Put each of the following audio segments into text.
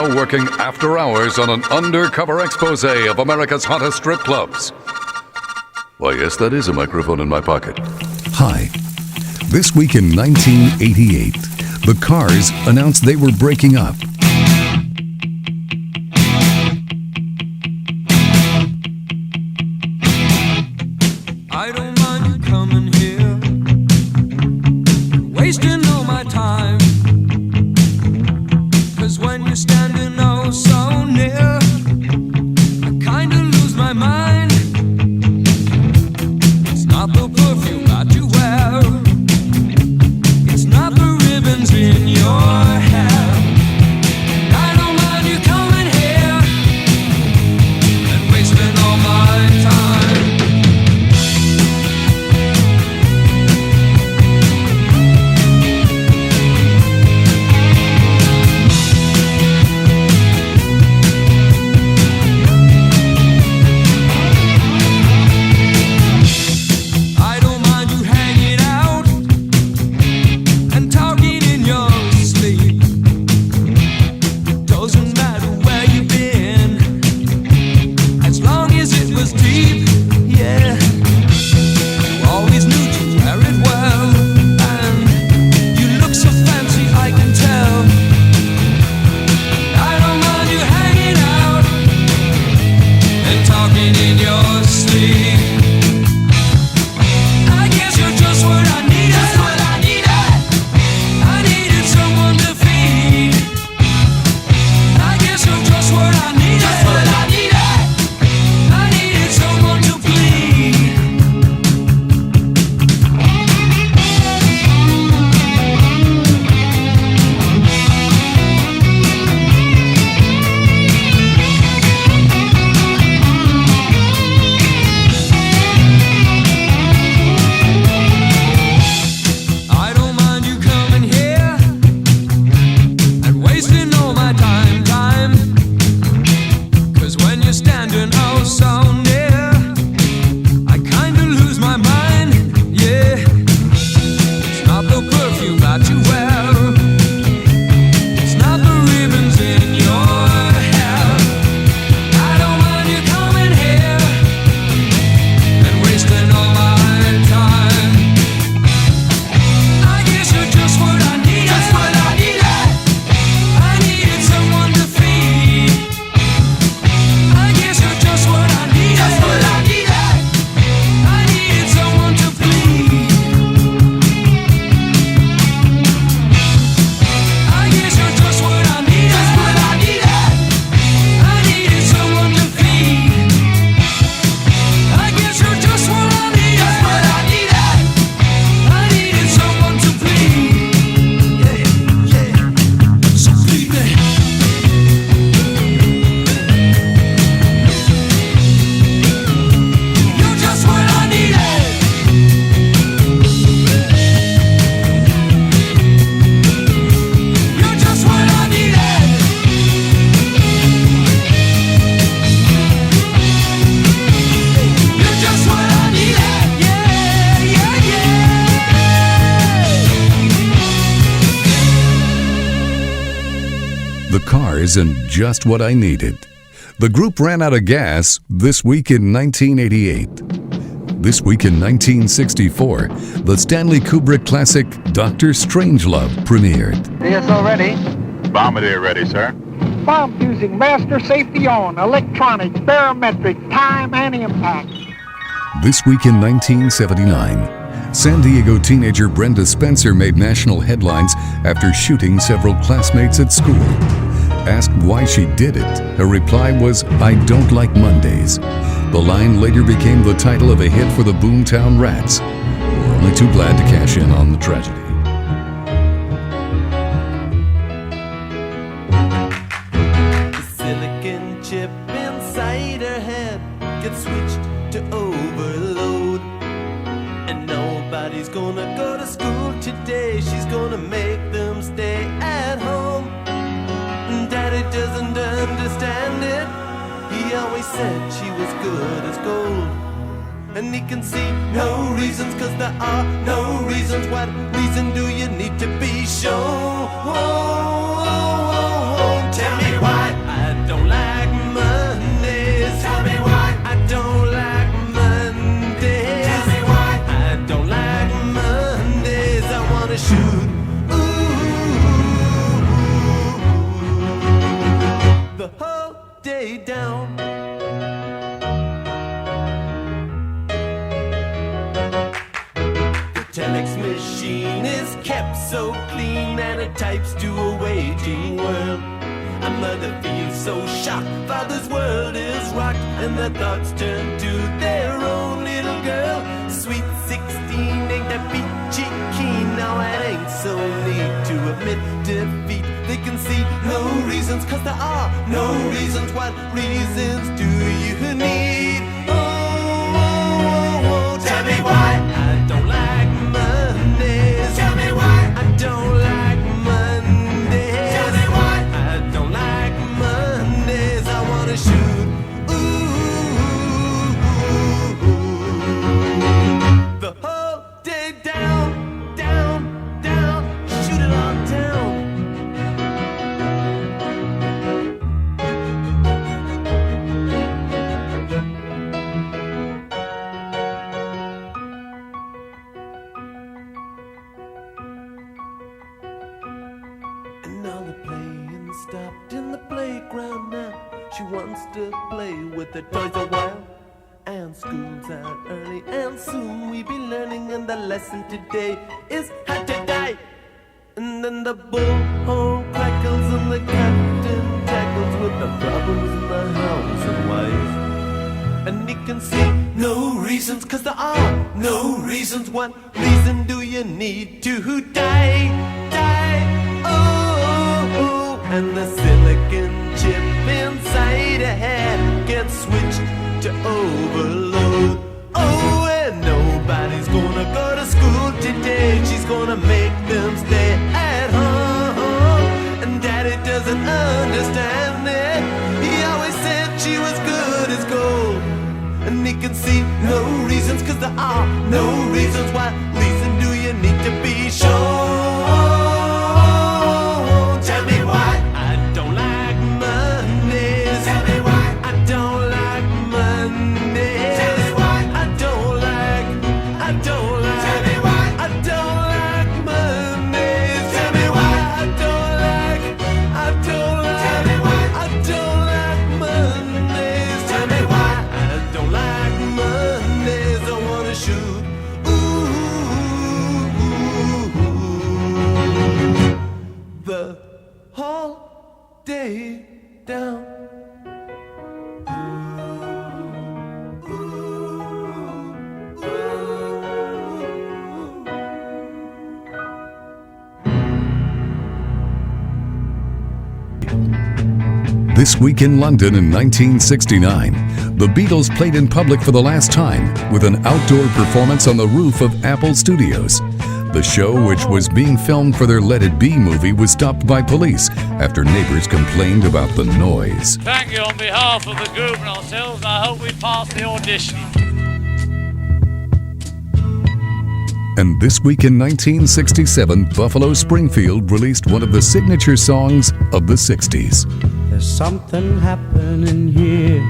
now working after hours on an undercover expose of America's hottest strip clubs. Why, yes, that is a microphone in my pocket. Hi. This week in 1988, the Cars announced they were breaking up. I don't mind you coming here, wasting all my time. 'Cause when you're standing oh so near, I kinda lose my mind. It's not the perfume that you wear, it's not the ribbons in your hair. I don't mind you coming here and wasting all my time. The Cars and Just What I Needed. The group ran out of gas this week in 1988. This week in 1964, the Stanley Kubrick classic Dr. Strangelove premiered. DSO ready. Bombardier ready, sir. Bomb fusing, master safety on, electronics, barometric, time and impact. This week in 1979, San Diego teenager Brenda Spencer made national headlines after shooting several classmates at school. Asked why she did it, her reply was, "I don't like Mondays." The line later became the title of a hit for the Boomtown Rats, who were only too glad to cash in on the tragedy. The silicon chip inside her head gets switched to overload, and nobody's gonna go to school today. She's gonna make them stay at home. Daddy doesn't understand it. He always said she was good as gold, and he can see no reasons, 'cause there are no reasons. What reason do you need to be shown? Tell me why. day down. The telex machine is kept so clean and it types to a waiting world. A mother feels so shocked, father's world is rocked, and their thoughts turn to their own little girl. Sweet 16 ain't that peachy keen, now it ain't so neat to admit defeat. They can see no reasons, cause there are no reasons. What reasons do you need? Oh, oh, oh, oh, tell me why I don't like Mondays. Tell me why I don't like Mondays. Tell me why I don't like Mondays. I wanna shoot. Ooh, the whole day down, down, down. Shoot it on down. And now the playing stopped in the playground now. She wants to play with the toys a while. And school's out early and soon we be learning. And the lesson today is how to die. And then the bullhorn crackles and the captain tackles with the problems in the house and wife. And he can see no reasons, cause there are no reasons. What reason do you need to die? Die, oh, oh, oh. And the silicon chip inside her head gets switched to overload. Oh, and nobody's gonna go to school today. She's gonna make them stay at home. And daddy doesn't understand it. He always said she was good as gold. And he can see no reasons, cause there are no reasons. What reason do you need to be sure? Tell me why I don't like Mondays. Tell me why I don't like Mondays. Tell me why I don't like. Tell me why I don't like Mondays. Tell me why I don't like. Tell me why I don't like Mondays. Tell me why I don't like Mondays. I wanna shoot. Ooh, the whole day down. This week in London in 1969, the Beatles played in public for the last time with an outdoor performance on the roof of Apple Studios. The show, which was being filmed for their Let It Be movie, was stopped by police after neighbors complained about the noise. Thank you on behalf of the group and ourselves. I hope we pass the audition. And this week in 1967, Buffalo Springfield released one of the signature songs of the 60s. There's something happening here,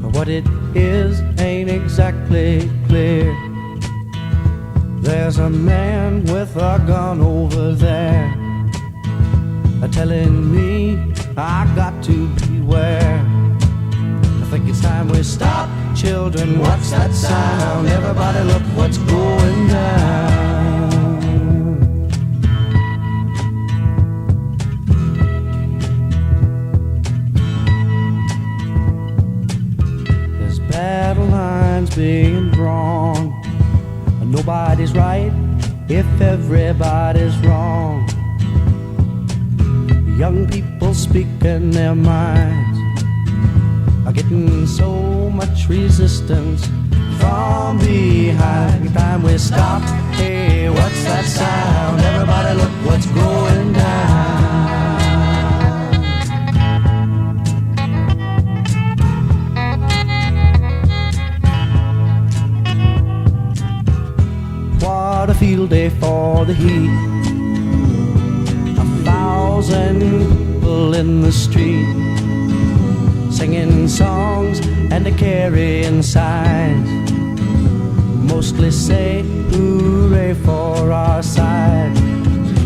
but what it is ain't exactly clear. There's a man with a gun over there, telling me I got to beware. I think it's time we stop. Children, what's that sound? Everybody look what's going down. There's battle lines being drawn. Nobody's right if everybody's wrong. Young people speaking their minds are getting so much resistance from behind. Time we stop. Hey, what's that sound? Everybody look what's going down. What a field day for the heat. 1,000 people in the street, singing songs and carrying signs, mostly say hooray for our side.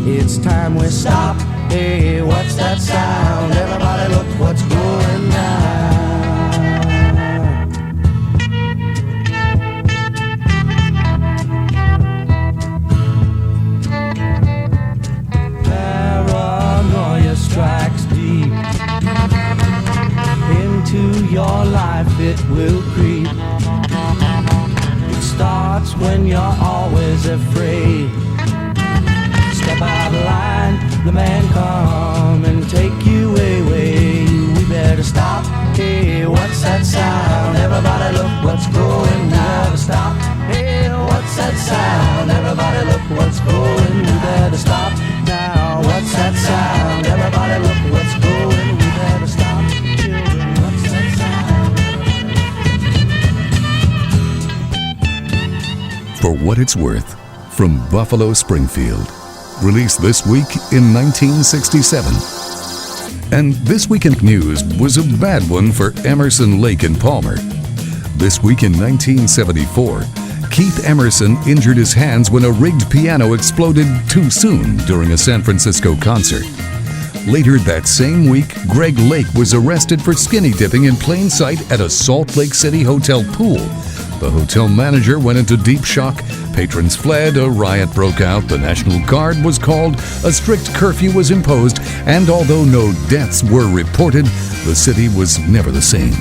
It's time we stop. Hey, what's that sound? Everybody look what's going down. Paranoia strikes deep into your life, it will creep. It starts when you're always afraid. Step out of line, the man come and take you away. We better stop. Hey, what's that sound? Everybody look what's going now. Stop. Hey, what's that sound? Everybody look what's going. We better stop now. What's that sound? Everybody look what's going. We better stop. Children, what's that sound? For What It's Worth, from Buffalo Springfield. Released this week in 1967. And This Week in News was a bad one for Emerson, Lake and Palmer. This week in 1974, Keith Emerson injured his hands when a rigged piano exploded too soon during a San Francisco concert. Later that same week, Greg Lake was arrested for skinny dipping in plain sight at a Salt Lake City hotel pool. The hotel manager went into deep shock. Patrons fled, a riot broke out, the National Guard was called, a strict curfew was imposed, and although no deaths were reported, the city was never the same.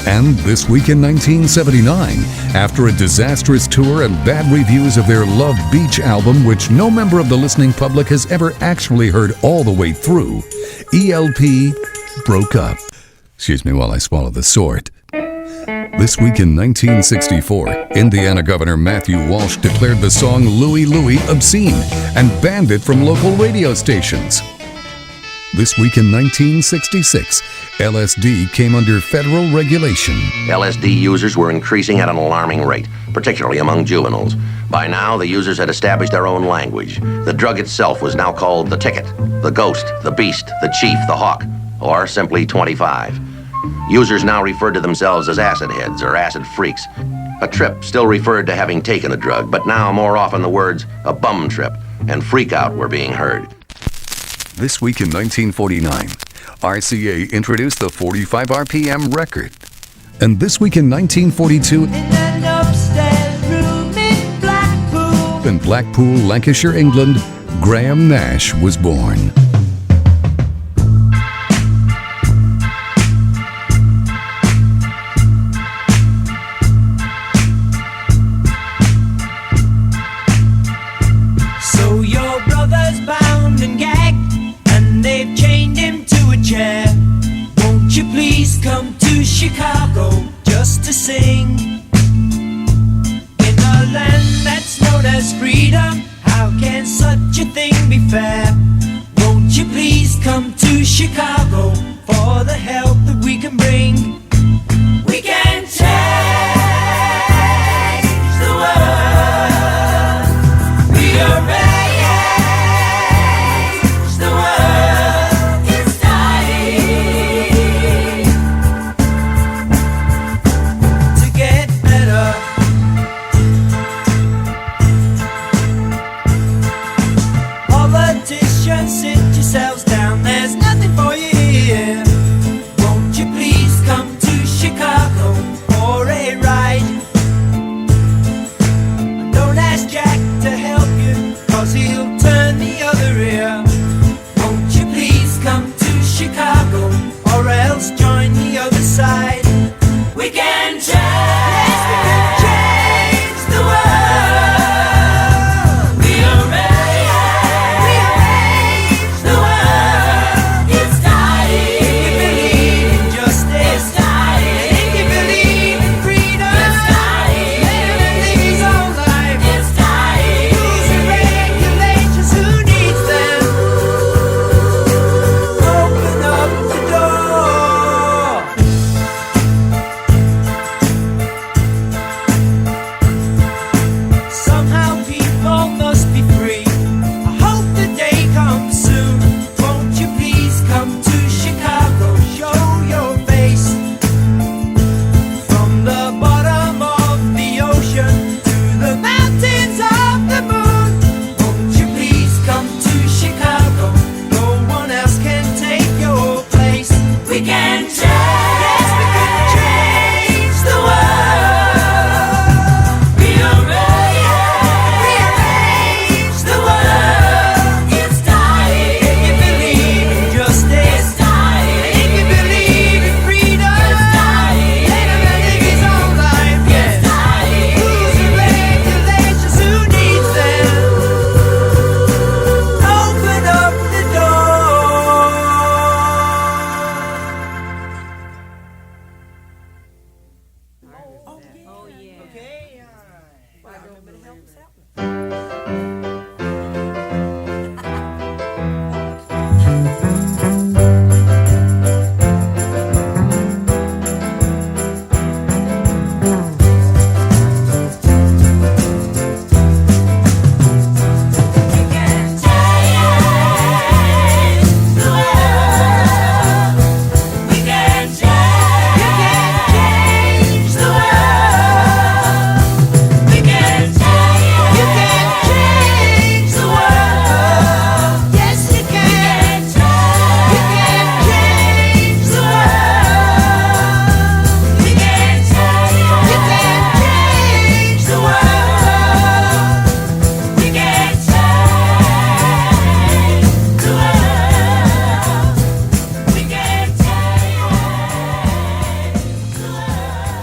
And this week in 1979, after a disastrous tour and bad reviews of their Love Beach album, which no member of the listening public has ever actually heard all the way through, ELP broke up. Excuse me while I swallow the sword. This week in 1964, Indiana Governor Matthew Walsh declared the song Louie Louie obscene and banned it from local radio stations. This week in 1966, LSD came under federal regulation. LSD users were increasing at an alarming rate, particularly among juveniles. By now, the users had established their own language. The drug itself was now called the ticket, the ghost, the beast, the chief, the hawk, or simply 25. Users now referred to themselves as acid heads or acid freaks. A trip still referred to having taken the drug, but now more often the words a bum trip and freak out were being heard. This week in 1949, RCA introduced the 45 RPM record. And this week in 1942, in Blackpool, Lancashire, England, Graham Nash was born. So your brother's bound and gagged, and they've chained him to a chair. Won't you please come to Chicago just to sing? In a land that's known as freedom, how can such a thing be fair? Won't you please come to Chicago for the help that we can bring? We can change the world. We are ready. Sit yourselves down, there's nothing for you here. Won't you please come to Chicago for a ride? Don't ask Jack to help you, cause he'll turn the other ear. Won't you please come to Chicago, or else join the other side? We can change, yes, we can change the world. We are ready. We are ready. The world.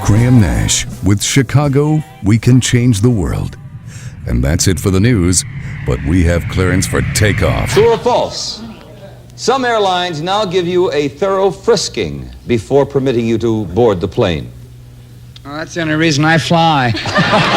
Graham Nash with Chicago, We Can Change the World. And that's it for the news, but we have clearance for takeoff. True or false? Some airlines now give you a thorough frisking before permitting you to board the plane. Well, that's the only reason I fly.